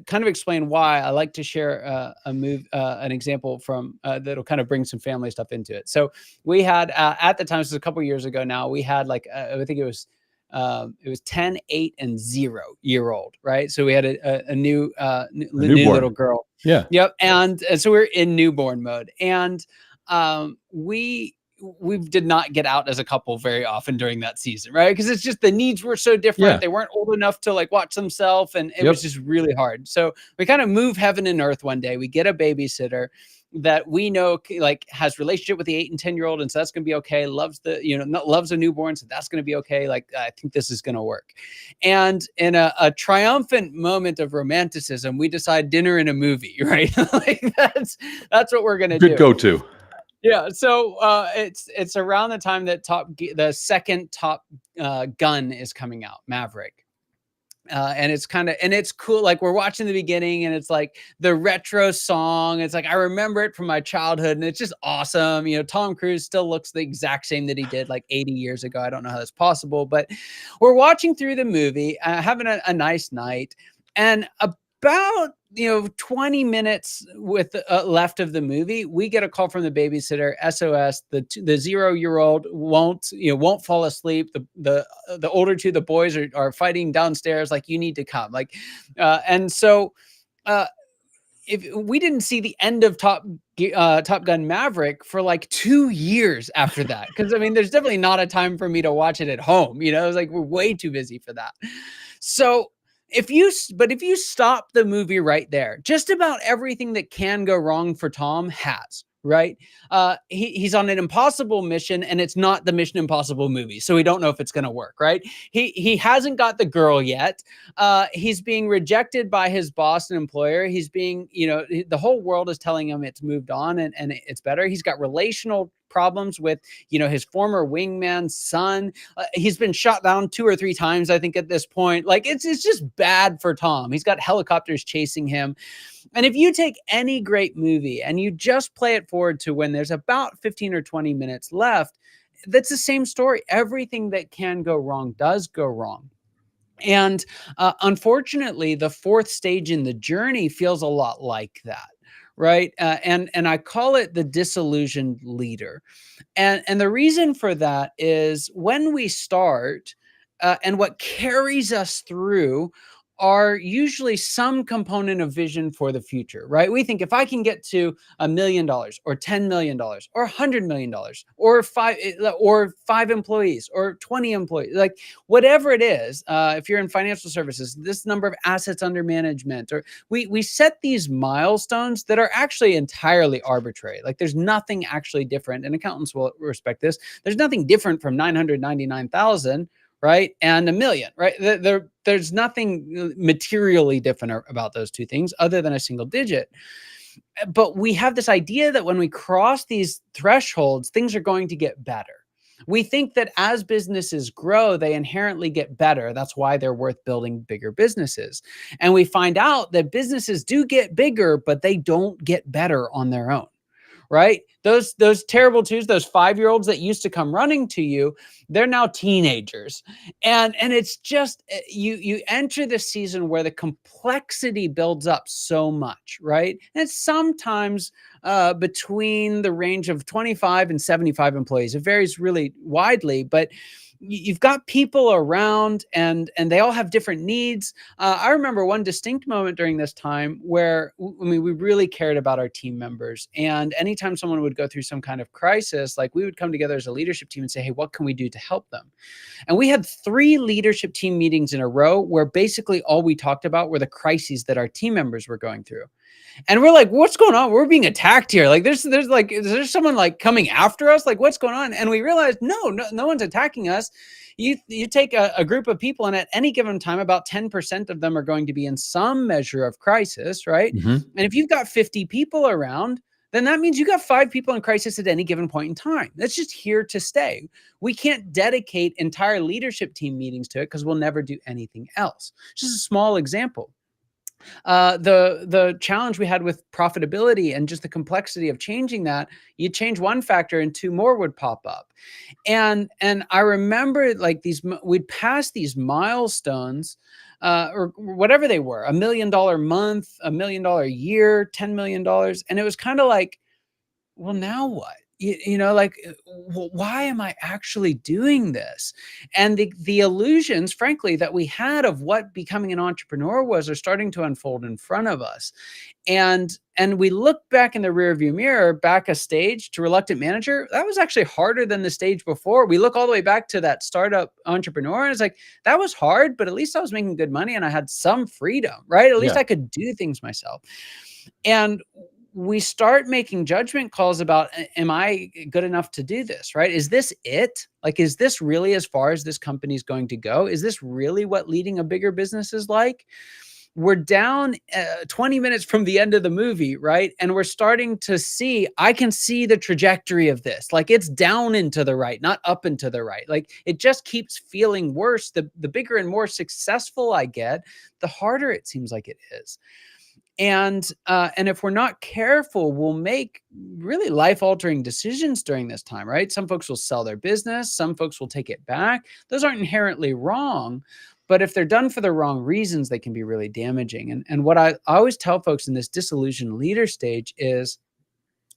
kind of explain why, I like to share an example from that'll kind of bring some family stuff into it. So we had at the time, this was a couple years ago now, we had like I think it was 10, 8, and 0-year-old, right? So we had a new new little girl. Yeah. Yep. And so we're in newborn mode. And we did not get out as a couple very often during that season, right? Because it's just the needs were so different. Yeah. They weren't old enough to like watch themselves, and it was just really hard. So we kind of move heaven and earth one day. We get a babysitter that we know like has relationship with the 8 and 10-year-old, and so that's gonna be okay. Loves the loves a newborn, so that's gonna be okay. Like I think this is gonna work. And in a triumphant moment of romanticism, we decide dinner and a movie, right? Like that's what we're gonna do. Good go-to. Yeah, so it's around the time that the second Top Gun is coming out, Maverick. And it's cool. Like we're watching the beginning and it's like the retro song. It's like, I remember it from my childhood and it's just awesome. Tom Cruise still looks the exact same that he did like 80 years ago. I don't know how that's possible, but we're watching through the movie, having a nice night. And about 20 minutes with left of the movie, we get a call from the babysitter. SOS, the 0-year-old won't fall asleep. The older two, the boys are fighting downstairs, like, you need to come, like, and so if we didn't see the end of Top Gun Maverick for like 2 years after that, because I mean there's definitely not a time for me to watch it at home. It was like we're way too busy for that. So if you stop the movie right there, just about everything that can go wrong for Tom has, right? He's on an impossible mission, and it's not the Mission Impossible movie, so we don't know if it's going to work, right? He hasn't got the girl yet. He's being rejected by his boss and employer. He's being, the whole world is telling him it's moved on and it's better. He's got relational problems with his former wingman's son. He's been shot down 2 or 3 times, I think, at this point. Like it's just bad for Tom. He's got helicopters chasing him. And if you take any great movie and you just play it forward to when there's about 15 or 20 minutes left, that's the same story. Everything that can go wrong does go wrong. And unfortunately, the 4th stage in the journey feels a lot like that. Right. And I call it the disillusioned leader. And the reason for that is when we start and what carries us through are usually some component of vision for the future, right? We think if I can get to $1 million or $10 million or $100 million or 5 employees or 20 employees, like whatever it is, if you're in financial services, this number of assets under management, or we set these milestones that are actually entirely arbitrary. Like there's nothing actually different, and accountants will respect this. There's nothing different from 999,000, right, and 1 million, right? There's nothing materially different about those two things other than a single digit. But we have this idea that when we cross these thresholds, things are going to get better. We think that as businesses grow, they inherently get better. That's why they're worth building bigger businesses. And we find out that businesses do get bigger, but they don't get better on their own. Right? Those terrible twos, those 5-year-olds that used to come running to you, they're now teenagers. And it's just, you enter the season where the complexity builds up so much, right? And it's sometimes between the range of 25 and 75 employees. It varies really widely, but you've got people around and they all have different needs. I remember one distinct moment during this time where, we really cared about our team members. And anytime someone would go through some kind of crisis, like we would come together as a leadership team and say, hey, what can we do to help them? And we had 3 leadership team meetings in a row where basically all we talked about were the crises that our team members were going through. And we're like, what's going on? We're being attacked here. Like there's like, is there someone like coming after us? Like what's going on? And we realized, no one's attacking us. You take a group of people, and at any given time, about 10% of them are going to be in some measure of crisis, right? Mm-hmm. And if you've got 50 people around, then that means you got 5 people in crisis at any given point in time. That's just here to stay. We can't dedicate entire leadership team meetings to it because we'll never do anything else. Just a small example. The challenge we had with profitability and just the complexity of changing that, you change one factor and two more would pop up. And I remember like we'd pass these milestones, or whatever they were, $1 million month, $1 million year, $10 million, and it was kind of like, well, now what? Like, why am I actually doing this? And the illusions, frankly, that we had of what becoming an entrepreneur was are starting to unfold in front of us. And we look back in the rearview mirror, back a stage to reluctant manager. That was actually harder than the stage before. We look all the way back to that startup entrepreneur, and it's like, that was hard, but at least I was making good money and I had some freedom, right? At least Yeah. I could do things myself. And we start making judgment calls about, am I good enough to do this, right? Is this it? Like, is this really as far as this company is going to go? Is this really what leading a bigger business is like? We're down 20 minutes from the end of the movie, right? And we're starting to see, I can see the trajectory of this. Like, it's down and to the right, not up and to the right. Like, it just keeps feeling worse. The bigger and more successful I get, the harder it seems like it is. And if we're not careful, we'll make really life-altering decisions during this time, right? Some folks will sell their business, some folks will take it back. Those aren't inherently wrong, but if they're done for the wrong reasons, they can be really damaging. And what I always tell folks in this disillusioned leader stage is,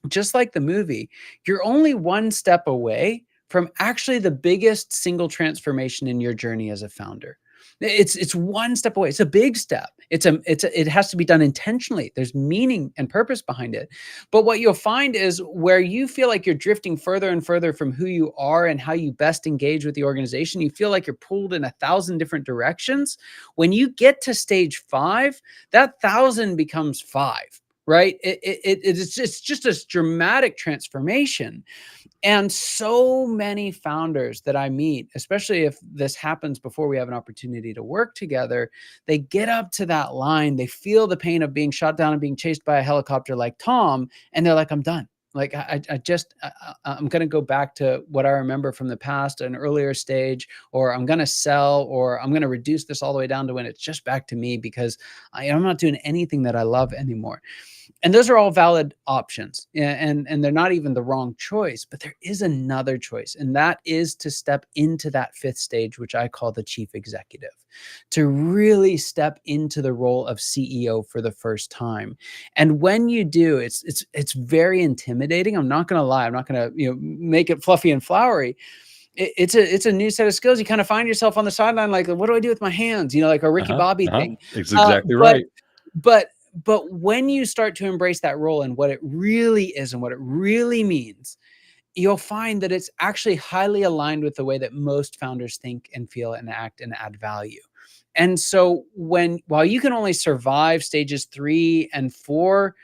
just like the movie, you're only one step away from actually the biggest single transformation in your journey as a founder. It's one step away. It's a big step. It has to be done intentionally. There's meaning and purpose behind it. But what you'll find is, where you feel like you're drifting further and further from who you are and how you best engage with the organization, you feel like you're pulled in 1,000 different directions. When you get to stage 5, that 1,000 becomes 5. Right? It's just this dramatic transformation. And so many founders that I meet, especially if this happens before we have an opportunity to work together, they get up to that line, they feel the pain of being shot down and being chased by a helicopter like Tom, and they're like, I'm done. Like, I'm going to go back to what I remember from the past, an earlier stage, or I'm going to sell, or I'm going to reduce this all the way down to when it's just back to me, because I'm not doing anything that I love anymore. And those are all valid options, and they're not even the wrong choice, but there is another choice, and that is to step into that 5th stage, which I call the chief executive, to really step into the role of CEO for the first time. And when you do, it's very intimidating. I'm not going to lie. I'm not going to make it fluffy and flowery. It's a new set of skills. You kind of find yourself on the sideline, like, what do I do with my hands? Like a Ricky Bobby thing. It's exactly But right. but when you start to embrace that role and what it really is and what it really means, you'll find that it's actually highly aligned with the way that most founders think and feel and act and add value. And so while you can only survive stages 3 and 4,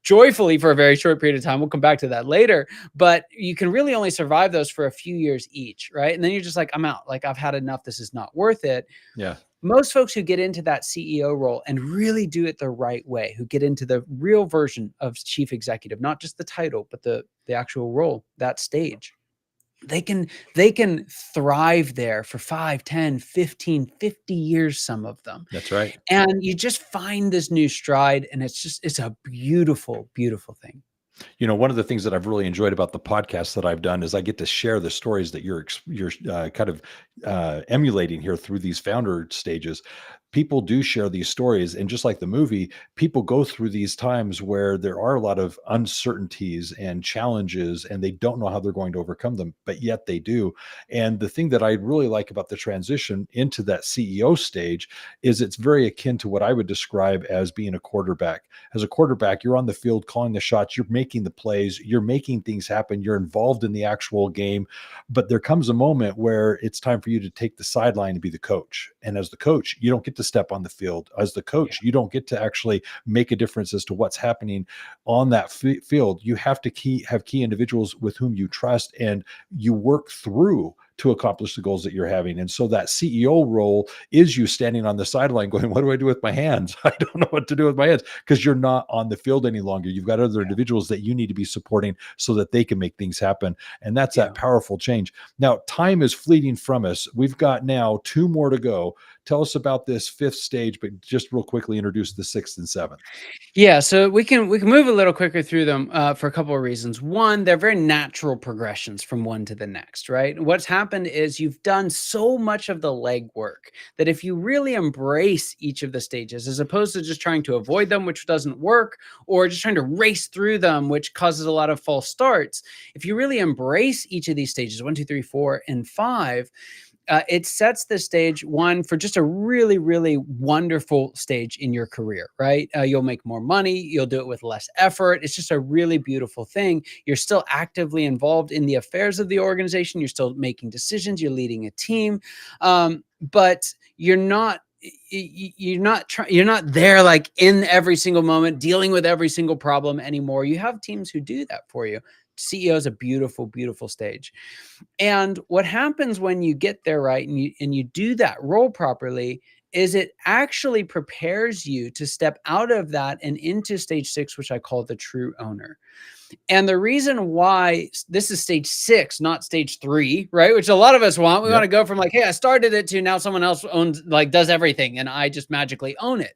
joyfully for a very short period of time, we'll come back to that later, but you can really only survive those for a few years each, right? And then you're just like, I'm out. Like, I've had enough. This is not worth it. Yeah. Most folks who get into that CEO role and really do it the right way, who get into the real version of chief executive, not just the title, but the actual role, that stage, they can thrive there for 5, 10, 15, 50 years, some of them. That's right. And you just find this new stride, and it's a beautiful, beautiful thing. One of the things that I've really enjoyed about the podcast that I've done is I get to share the stories that you're kind of emulating here through these founder stages. People do share these stories, and just like the movie, people go through these times where there are a lot of uncertainties and challenges, and they don't know how they're going to overcome them, but yet they do. And the thing that I really like about the transition into that CEO stage is it's very akin to what I would describe as being a quarterback. As a quarterback, you're on the field calling the shots, you're making the plays, you're making things happen, you're involved in the actual game. But there comes a moment where it's time for you to take the sideline and be the coach. And as the coach, you don't get to step on the field. As the coach, you don't get to actually make a difference as to what's happening on that field. You have to have key individuals with whom you trust, and you work through to accomplish the goals that you're having. And so that CEO role is you standing on the sideline going, what do I do with my hands? I don't know what to do with my hands, because you're not on the field any longer. You've got other individuals that you need to be supporting so that they can make things happen. And that's that powerful change. Now, time is fleeting from us. We've got now 2 more to go. Tell us about this 5th stage, but just real quickly introduce the 6th and 7th. Yeah, so we can move a little quicker through them for a couple of reasons. One, they're very natural progressions from one to the next, right? What's happened is you've done so much of the legwork that if you really embrace each of the stages, as opposed to just trying to avoid them, which doesn't work, or just trying to race through them, which causes a lot of false starts. If you really embrace each of these stages, 1, 2, 3, 4, and 5, it sets the stage, one, for just a really, really wonderful stage in your career, right? You'll make more money. You'll do it with less effort. It's just a really beautiful thing. You're still actively involved in the affairs of the organization. You're still making decisions. You're leading a team. But you're not there like in every single moment dealing with every single problem anymore. You have teams who do that for you. CEO is a beautiful, beautiful stage. And what happens when you get there right and you do that role properly is it actually prepares you to step out of that and into stage 6, which I call the true owner. And the reason why this is stage 6, not stage 3, right? Which a lot of us want. We want to go from like, hey, I started it, to now someone else owns, like, does everything, and I just magically own it.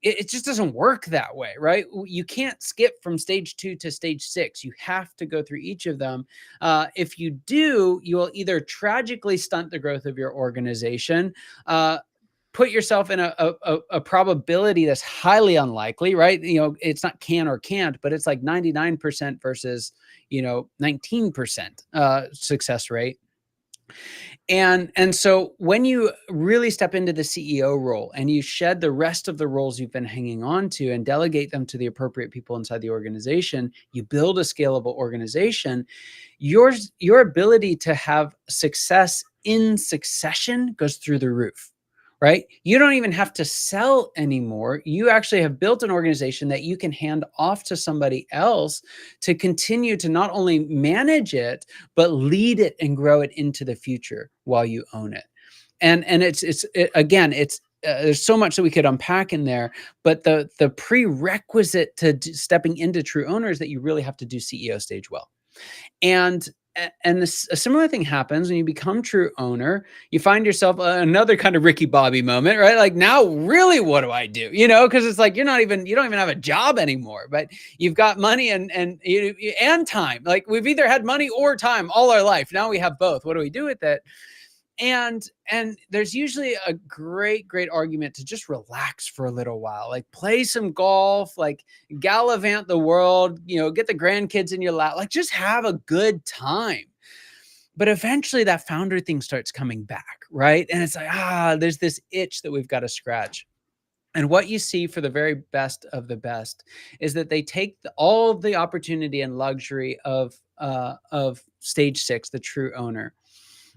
It just doesn't work that way, right? You can't skip from stage 2 to stage 6. You have to go through each of them. If you do, you will either tragically stunt the growth of your organization, put yourself in a probability that's highly unlikely, right? It's not can or can't, but it's like 99% versus, 19% success rate. And so when you really step into the CEO role and you shed the rest of the roles you've been hanging on to and delegate them to the appropriate people inside the organization, you build a scalable organization. Your ability to have success in succession goes through the roof. Right? You don't even have to sell anymore. You actually have built an organization that you can hand off to somebody else to continue to not only manage it, but lead it and grow it into the future while you own it. And again, there's so much that we could unpack in there, but the prerequisite to stepping into true owner is that you really have to do CEO stage well. And a similar thing happens when you become true owner. You find yourself another kind of Ricky Bobby moment, right? Like, now really, what do I do? Because it's like you don't even have a job anymore, but you've got money and time. Like, we've either had money or time all our life. Now we have both. What do we do with it? And there's usually a great argument to just relax for a little while, like play some golf, like gallivant the world, get the grandkids in your lap, like just have a good time. But eventually that founder thing starts coming back, right? And it's like, there's this itch that we've got to scratch. And what you see for the very best of the best is that they take all of the opportunity and luxury of stage 6, the true owner.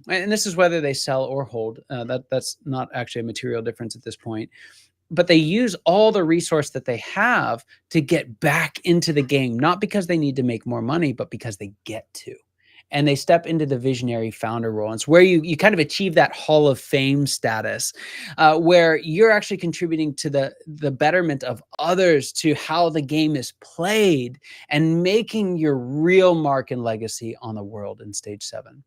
And this is whether they sell or hold. That's not actually a material difference at this point. But they use all the resource that they have to get back into the game, not because they need to make more money, but because they get to. And they step into the visionary founder role. And it's where you kind of achieve that Hall of Fame status, where you're actually contributing to the betterment of others, to how the game is played, and making your real mark and legacy on the world in stage 7.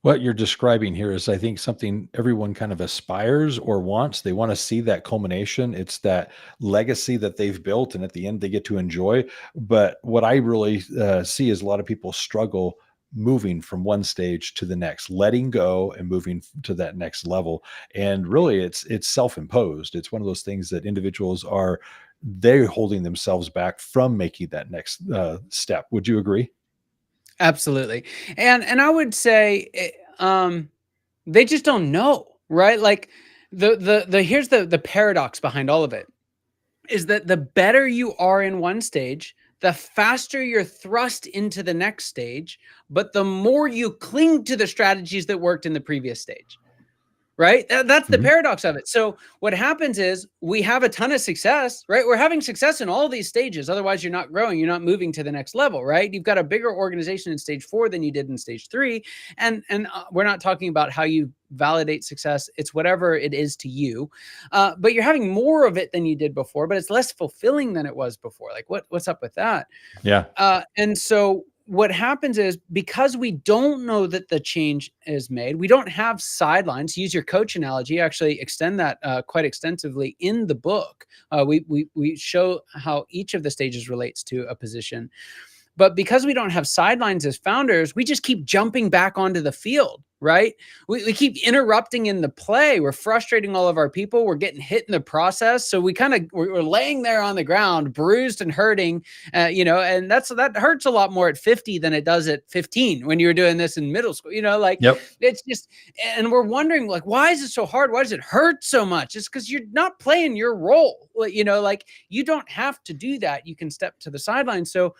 What you're describing here is, I think, something everyone kind of aspires or wants. They want to see that culmination. It's that legacy that they've built, and at the end, they get to enjoy. But what I really see is a lot of people struggle moving from one stage to the next, letting go and moving to that next level. And really, it's self-imposed. It's one of those things that individuals they're holding themselves back from making that next step. Would you agree? Absolutely. And I would say they just don't know, right? Like, here's the paradox behind all of it, is that the better you are in one stage, the faster you're thrust into the next stage, but the more you cling to the strategies that worked in the previous stage. right? That's the Mhm. paradox of it. So what happens is we have a ton of success, right? We're having success in all these stages. Otherwise, you're not growing. You're not moving to the next level, right? You've got a bigger organization in stage 4 than you did in stage 3. And we're not talking about how you validate success. It's whatever it is to you. But you're having more of it than you did before, but it's less fulfilling than it was before. Like what's up with that? Yeah. And so what happens is because we don't know that the change is made, we don't have sidelines. Use your coach analogy. Actually, extend that quite extensively in the book. We show how each of the stages relates to a position. But because we don't have sidelines as founders, we just keep jumping back onto the field, right? We keep interrupting in the play. We're frustrating all of our people. We're getting hit in the process. So we're laying there on the ground, bruised and hurting, and that hurts a lot more at 50 than it does at 15 when you were doing this in middle school, like Yep. it's just, and we're wondering like, why is it so hard? Why does it hurt so much? It's because you're not playing your role. Like you don't have to do that. You can step to the sideline. So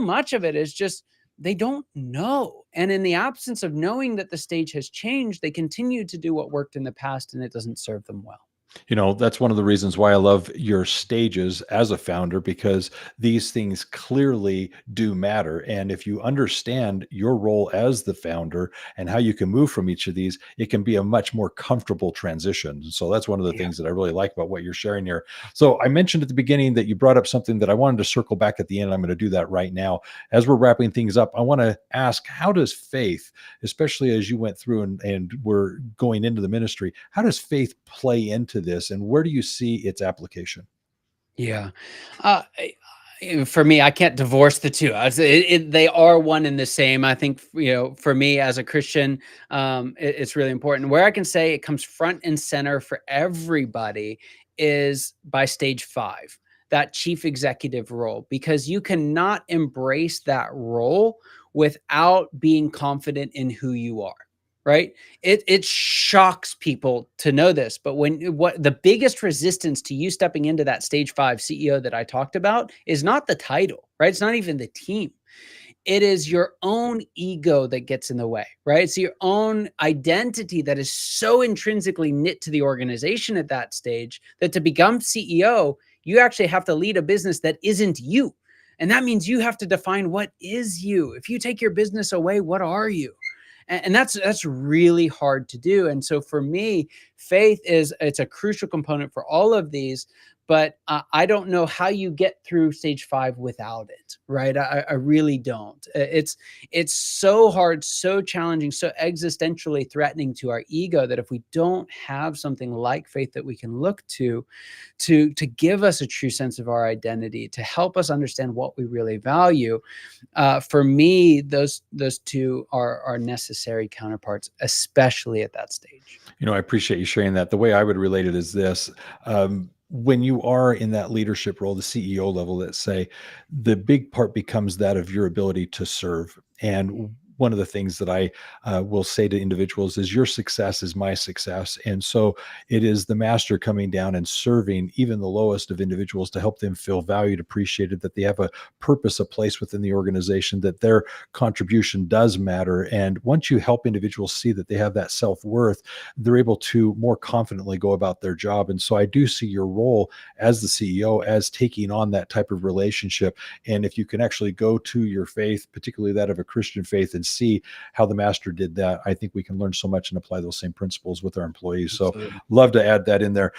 much of it is just they don't know. And in the absence of knowing that the stage has changed, they continue to do what worked in the past and it doesn't serve them well. That's one of the reasons why I love your stages as a founder, because these things clearly do matter. And if you understand your role as the founder and how you can move from each of these, it can be a much more comfortable transition. So that's one of the Yeah. things that I really like about what you're sharing here. So I mentioned at the beginning that you brought up something that I wanted to circle back at the end. I'm going to do that right now. As we're wrapping things up, I want to ask, how does faith, especially as you went through and were going into the ministry, how does faith play into this, and where do you see its application? Yeah. For me, I can't divorce the two. They are one and the same. I think, for me as a Christian, it's really important. Where I can say it comes front and center for everybody is by stage 5, that chief executive role, because you cannot embrace that role without being confident in who you are. Right. It shocks people to know this, but what the biggest resistance to you stepping into that stage 5 CEO that I talked about is not the title, right? It's not even the team. It is your own ego that gets in the way, right? It's your own identity that is so intrinsically knit to the organization at that stage that to become CEO, you actually have to lead a business that isn't you. And that means you have to define what is you. If you take your business away, what are you? And that's really hard to do. And so for me, it's a crucial component for all of these. But I don't know how you get through stage 5 without it, right? I really don't. It's so hard, so challenging, so existentially threatening to our ego that if we don't have something like faith that we can look to give us a true sense of our identity, to help us understand what we really value, for me, those two are necessary counterparts, especially at that stage. I appreciate you sharing that. The way I would relate it is this. When you are in that leadership role, the CEO level, let's say, the big part becomes that of your ability to serve. And one of the things that I will say to individuals is your success is my success. And so it is the master coming down and serving even the lowest of individuals to help them feel valued, appreciated, that they have a purpose, a place within the organization, that their contribution does matter. And once you help individuals see that they have that self-worth, they're able to more confidently go about their job. And so I do see your role as the CEO as taking on that type of relationship. And if you can actually go to your faith, particularly that of a Christian faith, and see how the master did that, I think we can learn so much and apply those same principles with our employees. So Absolutely. love to add that in there.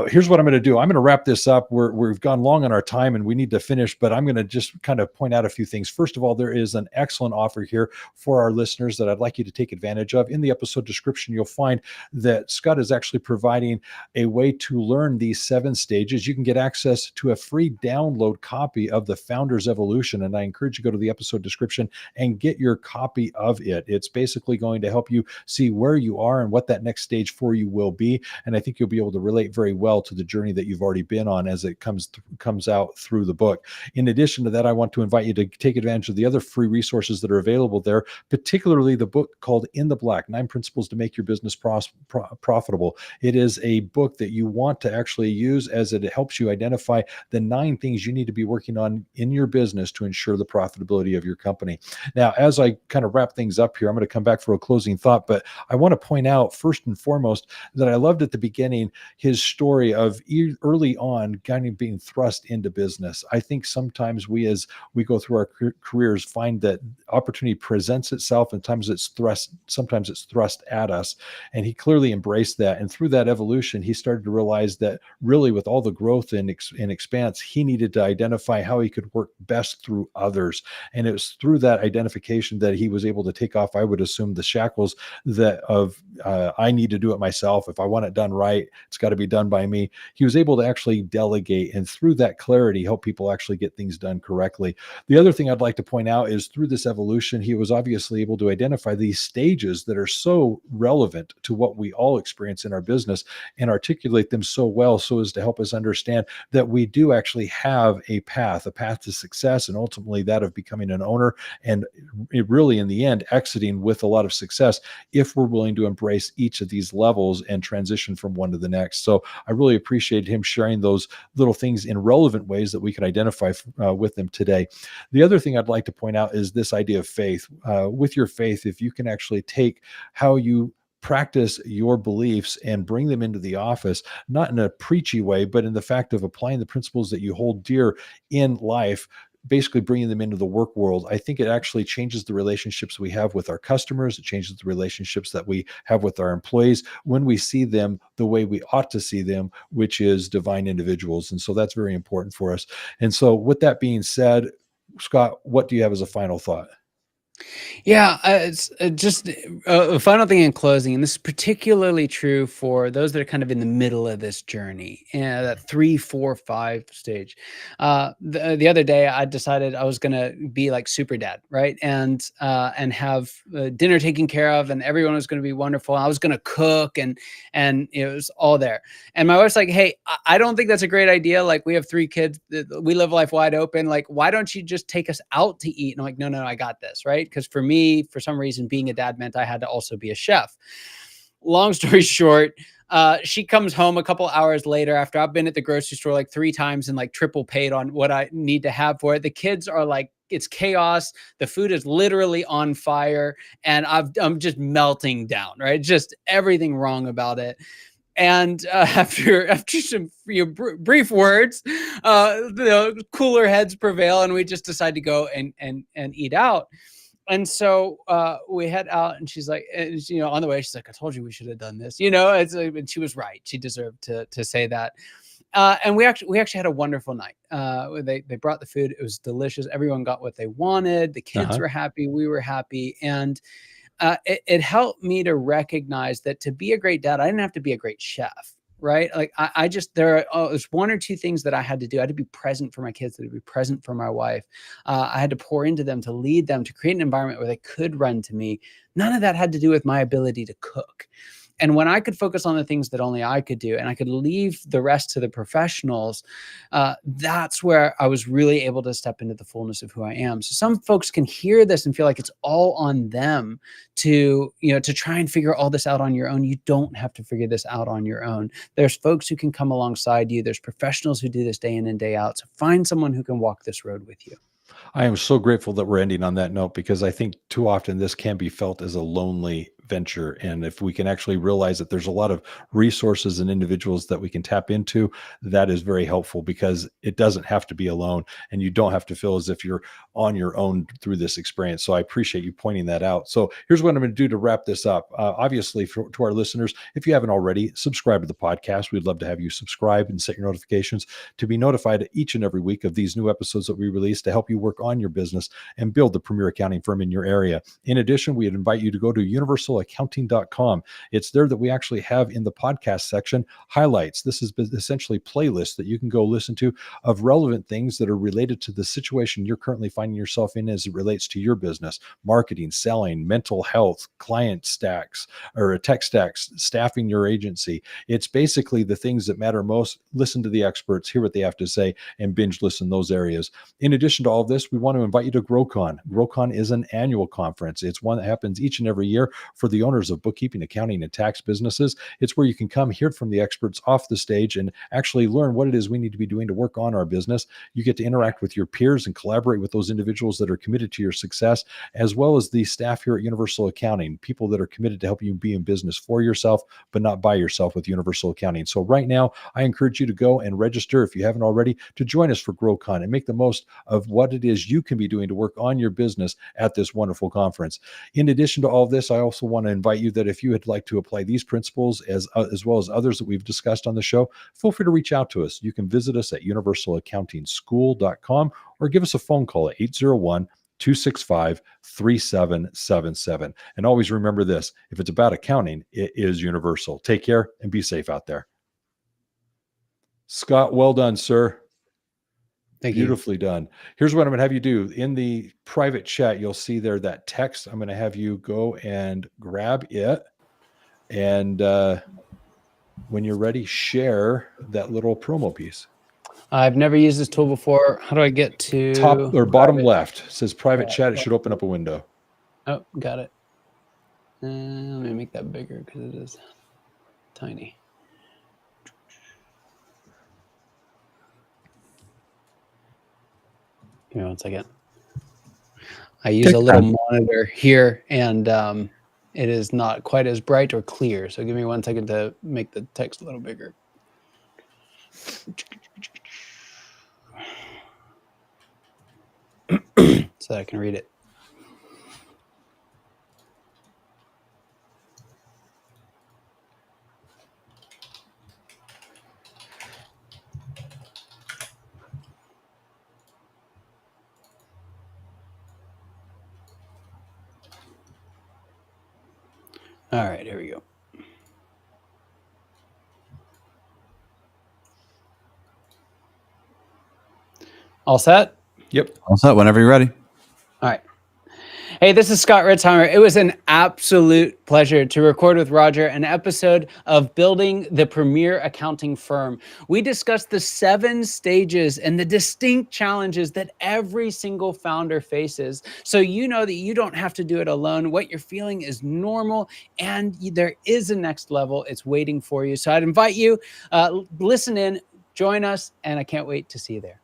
Here's what I'm going to do. I'm going to wrap this up. We've gone long on our time and we need to finish, but I'm going to just kind of point out a few things. First of all, there is an excellent offer here for our listeners that I'd like you to take advantage of. In the episode description, you'll find that Scott is actually providing a way to learn these 7 stages. You can get access to a free download copy of the Founder's Evolution. And I encourage you to go to the episode description and get your copy of it. It's basically going to help you see where you are and what that next stage for you will be. And I think you'll be able to relate very well to the journey that you've already been on as it comes out through the book. In addition to that, I want to invite you to take advantage of the other free resources that are available there, particularly the book called In the Black, 9 Principles to Make Your Business Profitable. It is a book that you want to actually use as it helps you identify the 9 things you need to be working on in your business to ensure the profitability of your company. Now, as I kind of of wrap things up here. I'm going to come back for a closing thought, but I want to point out first and foremost that I loved at the beginning his story of early on kind of being thrust into business. I think sometimes we go through our careers find that opportunity presents itself, and sometimes it's thrust at us. And he clearly embraced that. And through that evolution, he started to realize that really with all the growth and expanse, he needed to identify how he could work best through others. And it was through that identification that he was able to take off, I would assume, the shackles that of I need to do it myself. If I want it done right, it's got to be done by me. He was able to actually delegate, and through that clarity, help people actually get things done correctly. The other thing I'd like to point out is through this evolution, he was obviously able to identify these stages that are so relevant to what we all experience in our business and articulate them so well so as to help us understand that we do actually have a path to success, and ultimately that of becoming an owner, and it really in the end exiting with a lot of success if we're willing to embrace each of these levels and transition from one to the next. So I really appreciated him sharing those little things in relevant ways that we can identify with them today. The other thing I'd like to point out is this idea of faith. With your faith, if you can actually take how you practice your beliefs and bring them into the office, not in a preachy way, but in the fact of applying the principles that you hold dear in life, basically bringing them into the work world, I think it actually changes the relationships we have with our customers. It changes the relationships that we have with our employees when we see them the way we ought to see them, which is divine individuals. And so that's very important for us. And so with that being said, Scott, what do you have as a final thought? Yeah, it's just a final thing in closing, and this is particularly true for those that are kind of in the middle of this journey, and that 3, 4, 5 stage. The other day, I decided I was gonna be like super dad, right? And have dinner taken care of, and everyone was gonna be wonderful. I was gonna cook, and it was all there. And my wife's like, "Hey, I don't think that's a great idea. Like, we have 3 kids, we live life wide open. Like, why don't you just take us out to eat?" And I'm like, "No, I got this," right? Because for me, for some reason, being a dad meant I had to also be a chef. Long story short, she comes home a couple hours later after I've been at the grocery store like 3 times and like triple paid on what I need to have for it. The kids are like, it's chaos. The food is literally on fire, and I'm just melting down, right? Just everything wrong about it. And after some brief words, the cooler heads prevail, and we just decide to go and eat out. And so we head out, and she's like, on the way, she's like, "I told you we should have done this." It's like, and she was right. She deserved to say that. And we actually had a wonderful night. They brought the food. It was delicious. Everyone got what they wanted. The kids Uh-huh. were happy. We were happy. And it helped me to recognize that to be a great dad, I didn't have to be a great chef, right? Like I just, there's 1 or 2 things that I had to do. I had to be present for my kids, I had to be present for my wife. I had to pour into them, to lead them, to create an environment where they could run to me. None of that had to do with my ability to cook. And when I could focus on the things that only I could do, and I could leave the rest to the professionals, that's where I was really able to step into the fullness of who I am. So some folks can hear this and feel like it's all on them to try and figure all this out on your own. You don't have to figure this out on your own. There's folks who can come alongside you. There's professionals who do this day in and day out. So find someone who can walk this road with you. I am so grateful that we're ending on that note, because I think too often this can be felt as a lonely venture. And if we can actually realize that there's a lot of resources and individuals that we can tap into, that is very helpful, because it doesn't have to be alone, and you don't have to feel as if you're on your own through this experience. So I appreciate you pointing that out. So here's what I'm going to do to wrap this up. Obviously, to our listeners, if you haven't already, subscribe to the podcast. We'd love to have you subscribe and set your notifications to be notified each and every week of these new episodes that we release to help you work on your business and build the premier accounting firm in your area. In addition, we'd invite you to go to universalaccounting.com. It's there that we actually have in the podcast section highlights. This is essentially playlists that you can go listen to of relevant things that are related to the situation you're currently finding yourself in as it relates to your business, marketing, selling, mental health, client stacks, or tech stacks, staffing your agency. It's basically the things that matter most. Listen to the experts, hear what they have to say, and binge listen those areas. In addition to all of this, we want to invite you to GrowCon. GrowCon is an annual conference. It's one that happens each and every year for for the owners of bookkeeping, accounting, and tax businesses. It's where you can come hear from the experts off the stage and actually learn what it is we need to be doing to work on our business. You get to interact with your peers and collaborate with those individuals that are committed to your success, as well as the staff here at Universal Accounting, people that are committed to helping you be in business for yourself, but not by yourself with Universal Accounting. So right now, I encourage you to go and register, if you haven't already, to join us for GrowCon and make the most of what it is you can be doing to work on your business at this wonderful conference. In addition to all of this, I also want to invite you that if you would like to apply these principles as well as others that we've discussed on the show, feel free to reach out to us. You can visit us at universalaccountingschool.com or give us a phone call at 801-265-3777. And always remember this: if it's about accounting, it is universal. Take care and be safe out there. Scott, well done, sir. Thank you. Beautifully done. Here's what I'm going to have you do. In the private chat, you'll see there that text. I'm going to have you go and grab it. And when you're ready, share that little promo piece. I've never used this tool before. How do I get to top or bottom left? It says private chat. It should open up a window. Oh, got it. Let me make that bigger because it is tiny. Give me one second. I use a little monitor here, and it is not quite as bright or clear. So give me 1 second to make the text a little bigger. So that I can read it. All right, here we go. All set? Yep. All set whenever you're ready. All right. Hey, this is Scott Ritzheimer. It was an absolute pleasure to record with Roger an episode of Building the Premier Accounting Firm. We discussed the 7 stages and the distinct challenges that every single founder faces. So you know that you don't have to do it alone. What you're feeling is normal, and there is a next level. It's waiting for you. So I'd invite you, listen in, join us, and I can't wait to see you there.